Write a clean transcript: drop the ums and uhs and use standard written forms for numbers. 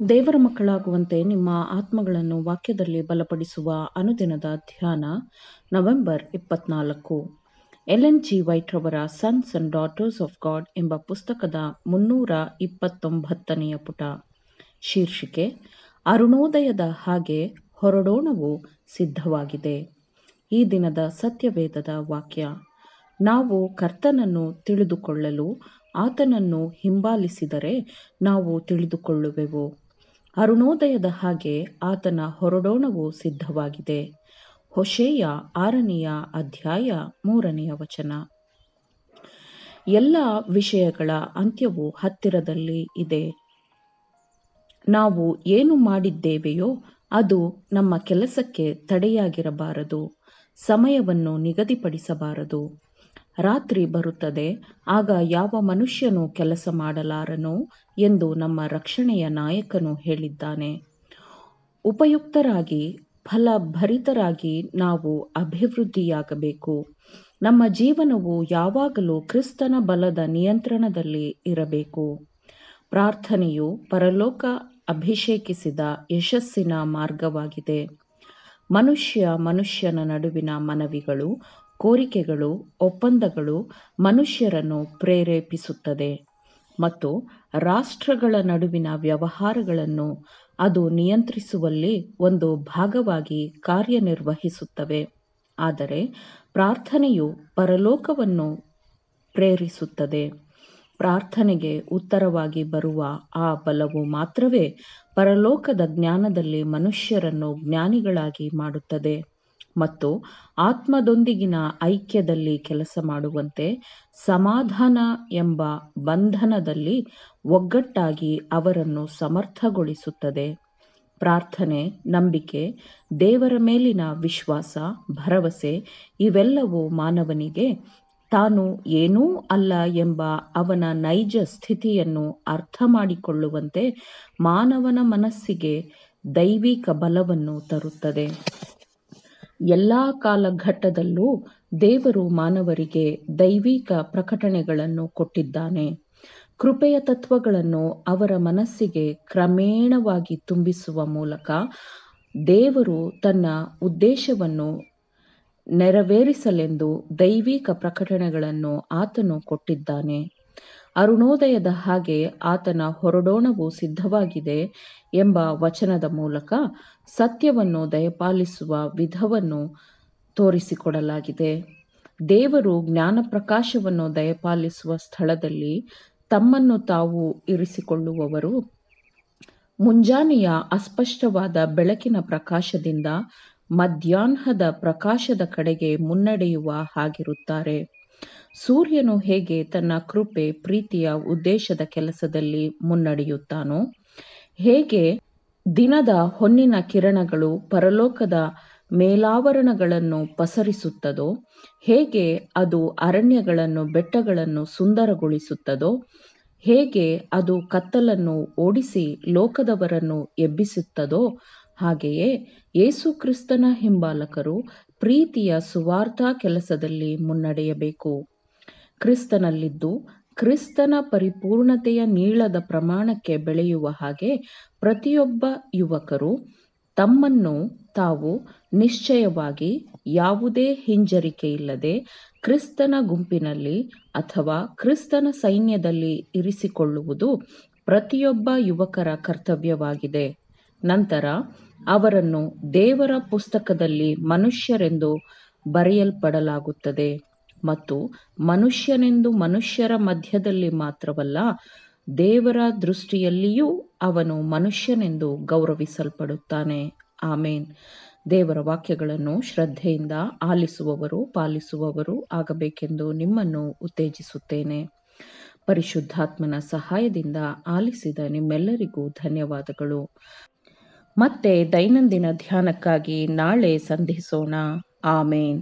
ದೇವರ ಮಕ್ಕಳಾಗುವಂತೆ ನಿಮ್ಮ ಆತ್ಮಗಳನ್ನು ವಾಕ್ಯದಲ್ಲಿ ಬಲಪಡಿಸುವ ಅನುದಿನದ ಧ್ಯಾನ ನವೆಂಬರ್ 24. ಎಲೆನ್ ಜಿ ವೈಟ್ ರವರ sons and daughters of god ಎಂಬ ಪುಸ್ತಕದ 329ನೆಯ ಪುಟ. ಶೀರ್ಷಿಕೆ: ಅರುಣೋದಯದ ಹಾಗೆ ಹೊರಡೋಣವು ಸಿದ್ಧವಾಗಿದೆ. ಈ ದಿನದ ಸತ್ಯವೇದದ ವಾಕ್ಯ: ನಾವು ಕರ್ತನನ್ನು ತಿಳಿದುಕೊಳ್ಳಲು ಆತನನ್ನು ಹಿಂಬಾಲಿಸಿದರೆ ನಾವು ತಿಳಿದುಕೊಳ್ಳುವೆವು. ಅರುಣೋದಯದ ಹಾಗೆ ಆತನ ಹೊರಡೋಣವು ಸಿದ್ಧವಾಗಿದೆ. ಹೋಶೇಯ 6ನೆಯ ಅಧ್ಯಾಯ 3ನೆಯ ವಚನ. ಎಲ್ಲ ವಿಷಯಗಳ ಅಂತ್ಯವು ಹತ್ತಿರದಲ್ಲಿ ಇದೆ. ನಾವು ಏನು ಮಾಡಿದ್ದೇವೆಯೋ ಅದು ನಮ್ಮ ಕೆಲಸಕ್ಕೆ ತಡೆಯಾಗಿರಬಾರದು. ಸಮಯವನ್ನು ನಿಗದಿಪಡಿಸಬಾರದು. ರಾತ್ರಿ ಬರುತ್ತದೆ, ಆಗ ಯಾವ ಮನುಷ್ಯನೂ ಕೆಲಸ ಮಾಡಲಾರನು ಎಂದು ನಮ್ಮ ರಕ್ಷಣೆಯ ನಾಯಕನು ಹೇಳಿದ್ದಾನೆ. ಉಪಯುಕ್ತರಾಗಿ ಫಲಭರಿತರಾಗಿ ನಾವು ಅಭಿವೃದ್ಧಿಯಾಗಬೇಕು. ನಮ್ಮ ಜೀವನವು ಯಾವಾಗಲೂ ಕ್ರಿಸ್ತನ ಬಲದ ನಿಯಂತ್ರಣದಲ್ಲಿ ಇರಬೇಕು. ಪ್ರಾರ್ಥನೆಯು ಪರಲೋಕ ಅಭಿಷೇಕಿಸಿದ ಯಶಸ್ಸಿನ ಮಾರ್ಗವಾಗಿದೆ. ಮನುಷ್ಯನ ನಡುವಿನ ಮನವಿಗಳು, ಕೋರಿಕೆಗಳು, ಒಪ್ಪಂದಗಳು ಮನುಷ್ಯರನ್ನು ಪ್ರೇರೇಪಿಸುತ್ತದೆ ಮತ್ತು ರಾಷ್ಟ್ರಗಳ ನಡುವಿನ ವ್ಯವಹಾರಗಳನ್ನು ಅದು ನಿಯಂತ್ರಿಸುವಲ್ಲಿ ಒಂದು ಭಾಗವಾಗಿ ಕಾರ್ಯನಿರ್ವಹಿಸುತ್ತವೆ. ಆದರೆ ಪ್ರಾರ್ಥನೆಯು ಪರಲೋಕವನ್ನು ಪ್ರೇರಿಸುತ್ತದೆ. ಪ್ರಾರ್ಥನೆಗೆ ಉತ್ತರವಾಗಿ ಬರುವ ಆ ಬಲವು ಮಾತ್ರವೇ ಪರಲೋಕದ ಜ್ಞಾನದಲ್ಲಿ ಮನುಷ್ಯರನ್ನು ಜ್ಞಾನಿಗಳಾಗಿ ಮಾಡುತ್ತದೆ ಮತ್ತು ಆತ್ಮದೊಂದಿಗಿನ ಐಕ್ಯದಲ್ಲಿ ಕೆಲಸ ಮಾಡುವಂತೆ ಸಮಾಧಾನ ಎಂಬ ಬಂಧನದಲ್ಲಿ ಒಗ್ಗಟ್ಟಾಗಿ ಅವರನ್ನು ಸಮರ್ಥಗೊಳಿಸುತ್ತದೆ. ಪ್ರಾರ್ಥನೆ, ನಂಬಿಕೆ, ದೇವರ ಮೇಲಿನ ವಿಶ್ವಾಸ, ಭರವಸೆ ಇವೆಲ್ಲವೂ ಮಾನವನಿಗೆ ತಾನು ಏನೂ ಅಲ್ಲ ಎಂಬ ಅವನ ನೈಜ ಸ್ಥಿತಿಯನ್ನು ಅರ್ಥ ಮಾಡಿಕೊಳ್ಳುವಂತೆ ಮಾನವನ ಮನಸ್ಸಿಗೆ ದೈವಿಕ ಬಲವನ್ನು ತರುತ್ತದೆ. ಎಲ್ಲ ಕಾಲಘಟ್ಟದಲ್ಲೂ ದೇವರು ಮಾನವರಿಗೆ ದೈವಿಕ ಪ್ರಕಟಣೆಗಳನ್ನು ಕೊಟ್ಟಿದ್ದಾನೆ. ಕೃಪೆಯ ತತ್ವಗಳನ್ನು ಅವರ ಮನಸ್ಸಿಗೆ ಕ್ರಮೇಣವಾಗಿ ತುಂಬಿಸುವ ಮೂಲಕ ದೇವರು ತನ್ನ ಉದ್ದೇಶವನ್ನು ನೆರವೇರಿಸಲೆಂದು ದೈವಿಕ ಪ್ರಕಟಣೆಗಳನ್ನು ಆತನು ಕೊಟ್ಟಿದ್ದಾನೆ. ಅರುಣೋದಯದ ಹಾಗೆ ಆತನ ಹೊರಡೋಣವು ಸಿದ್ಧವಾಗಿದೆ ಎಂಬ ವಚನದ ಮೂಲಕ ಸತ್ಯವನ್ನು ದಯಪಾಲಿಸುವ ವಿಧವನ್ನು ತೋರಿಸಿಕೊಡಲಾಗಿದೆ. ದೇವರು ಜ್ಞಾನಪ್ರಕಾಶವನ್ನು ದಯಪಾಲಿಸುವ ಸ್ಥಳದಲ್ಲಿ ತಮ್ಮನ್ನು ತಾವು ಇರಿಸಿಕೊಳ್ಳುವವರು ಮುಂಜಾನೆಯ ಅಸ್ಪಷ್ಟವಾದ ಬೆಳಕಿನ ಪ್ರಕಾಶದಿಂದ ಮಧ್ಯಾಹ್ನದ ಪ್ರಕಾಶದ ಕಡೆಗೆ ಮುನ್ನಡೆಯುವ ಹಾಗಿರುತ್ತಾರೆ. ಸೂರ್ಯನು ಹೇಗೆ ತನ್ನ ಕೃಪೆ, ಪ್ರೀತಿಯ ಉದ್ದೇಶದ ಕೆಲಸದಲ್ಲಿ ಮುನ್ನಡೆಯುತ್ತಾನೋ, ಹೇಗೆ ದಿನದ ಹೊನ್ನಿನ ಕಿರಣಗಳು ಪರಲೋಕದ ಮೇಲಾವರಣಗಳನ್ನು ಪಸರಿಸುತ್ತದೋ, ಹೇಗೆ ಅದು ಅರಣ್ಯಗಳನ್ನು ಬೆಟ್ಟಗಳನ್ನು ಸುಂದರಗೊಳಿಸುತ್ತದೋ, ಹೇಗೆ ಅದು ಕತ್ತಲನ್ನು ಓಡಿಸಿ ಲೋಕದವರನ್ನು ಎಬ್ಬಿಸುತ್ತದೋ, ಹಾಗೆಯೇ ಯೇಸು ಕ್ರಿಸ್ತನ ಹಿಂಬಾಲಕರು ಪ್ರೀತಿಯ ಸುವಾರ್ತಾ ಕೆಲಸದಲ್ಲಿ ಮುನ್ನಡೆಯಬೇಕು. ಕ್ರಿಸ್ತನಲ್ಲಿದ್ದು ಕ್ರಿಸ್ತನ ಪರಿಪೂರ್ಣತೆಯ ನೀಳದ ಪ್ರಮಾಣಕ್ಕೆ ಬೆಳೆಯುವ ಹಾಗೆ ಪ್ರತಿಯೊಬ್ಬ ಯುವಕರು ತಮ್ಮನ್ನು ತಾವು ನಿಶ್ಚಯವಾಗಿ ಯಾವುದೇ ಹಿಂಜರಿಕೆಯಿಲ್ಲದೆ ಕ್ರಿಸ್ತನ ಗುಂಪಿನಲ್ಲಿ ಅಥವಾ ಕ್ರಿಸ್ತನ ಸೈನ್ಯದಲ್ಲಿ ಇರಿಸಿಕೊಳ್ಳುವುದು ಪ್ರತಿಯೊಬ್ಬ ಯುವಕರ ಕರ್ತವ್ಯವಾಗಿದೆ. ನಂತರ ಅವರನ್ನು ದೇವರ ಪುಸ್ತಕದಲ್ಲಿ ಮನುಷ್ಯರೆಂದು ಬರೆಯಲ್ಪಡಲಾಗುತ್ತದೆ ಮತ್ತು ಮನುಷ್ಯನೆಂದು ಮನುಷ್ಯರ ಮಧ್ಯದಲ್ಲಿ ಮಾತ್ರವಲ್ಲ, ದೇವರ ದೃಷ್ಟಿಯಲ್ಲಿಯೂ ಅವನು ಮನುಷ್ಯನೆಂದು ಗೌರವಿಸಲ್ಪಡುತ್ತಾನೆ. ಆಮೇನ್. ದೇವರ ವಾಕ್ಯಗಳನ್ನು ಶ್ರದ್ಧೆಯಿಂದ ಆಲಿಸುವವರು, ಪಾಲಿಸುವವರು ಆಗಬೇಕೆಂದು ನಿಮ್ಮನ್ನು ಉತ್ತೇಜಿಸುತ್ತೇನೆ. ಪರಿಶುದ್ಧಾತ್ಮನ ಸಹಾಯದಿಂದ ಆಲಿಸಿದ ನಿಮ್ಮೆಲ್ಲರಿಗೂ ಧನ್ಯವಾದಗಳು. ಮತ್ತೆ ದೈನಂದಿನ ಧ್ಯಾನಕ್ಕಾಗಿ ನಾಳೆ ಸಂಧಿಸೋಣ. ಆಮೇನ್.